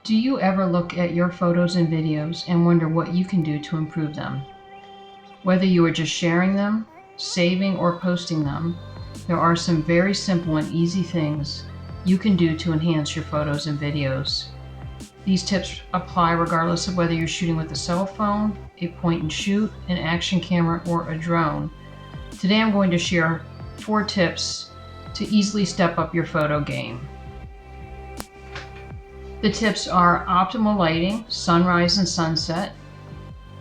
Do you ever look at your photos and videos and wonder what you can do to improve them? Whether you are just sharing them, saving, or posting them, there are some very simple and easy things you can do to enhance your photos and videos. These tips apply regardless of whether you're shooting with a cell phone, a point and shoot, an action camera, or a drone. Today I'm going to share 4 tips to easily step up your photo game. The tips are optimal lighting, sunrise and sunset,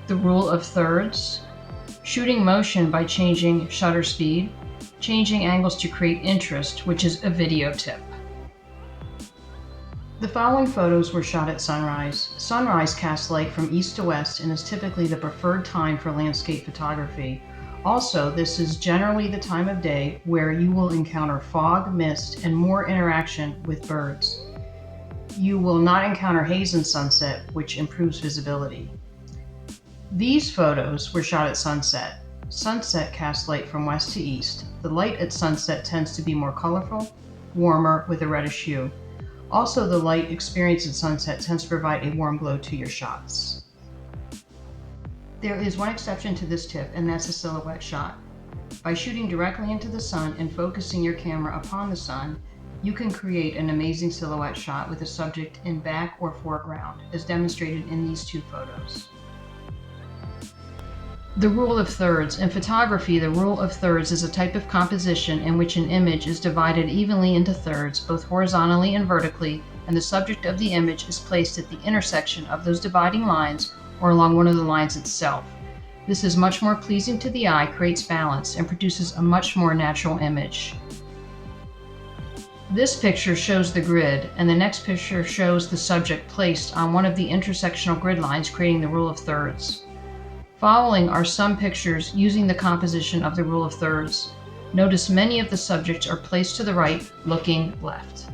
the rule of thirds, shooting motion by changing shutter speed, changing angles to create interest, which is a video tip. The following photos were shot at sunrise. Sunrise casts light from east to west and is typically the preferred time for landscape photography. Also, this is generally the time of day where you will encounter fog, mist, and more interaction with birds. You will not encounter haze in sunset, which improves visibility. These photos were shot at sunset. Sunset casts light from west to east. The light at sunset tends to be more colorful, warmer, with a reddish hue. Also, the light experienced at sunset tends to provide a warm glow to your shots. There is one exception to this tip, and that's a silhouette shot. By shooting directly into the sun and focusing your camera upon the sun, you can create an amazing silhouette shot with a subject in back or foreground, as demonstrated in these 2 photos. The rule of thirds. In photography, the rule of thirds is a type of composition in which an image is divided evenly into thirds, both horizontally and vertically, and the subject of the image is placed at the intersection of those dividing lines or along one of the lines itself. This is much more pleasing to the eye, creates balance, and produces a much more natural image. This picture shows the grid, and the next picture shows the subject placed on one of the intersectional grid lines, creating the rule of thirds. Following are some pictures using the composition of the rule of thirds. Notice many of the subjects are placed to the right, looking left.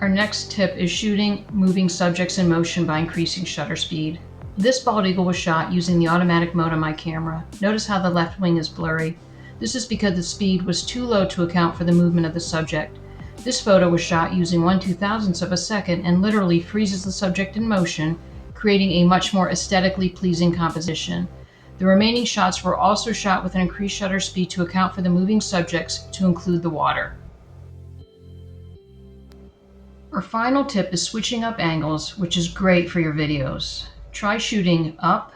Our next tip is shooting moving subjects in motion by increasing shutter speed. This bald eagle was shot using the automatic mode on my camera. Notice how the left wing is blurry. This is because the speed was too low to account for the movement of the subject. This photo was shot using 1/2000th of a second and literally freezes the subject in motion, creating a much more aesthetically pleasing composition. The remaining shots were also shot with an increased shutter speed to account for the moving subjects, to include the water. Our final tip is switching up angles, which is great for your videos. Try shooting up,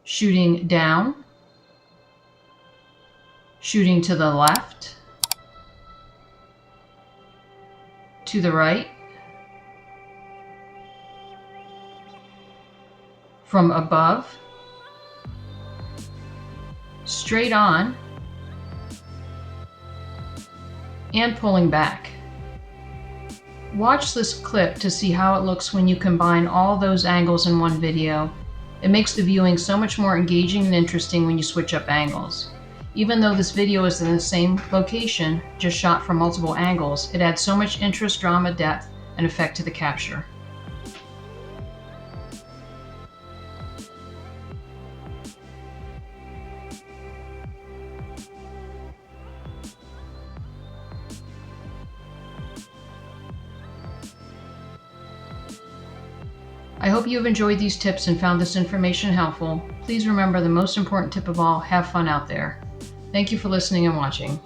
shooting down, shooting to the left, to the right, from above, straight on, and pulling back. Watch this clip to see how it looks when you combine all those angles in one video. It makes the viewing so much more engaging and interesting when you switch up angles. Even though this video is in the same location, just shot from multiple angles, it adds so much interest, drama, depth, and effect to the capture. I hope you have enjoyed these tips and found this information helpful. Please remember the most important tip of all, have fun out there. Thank you for listening and watching.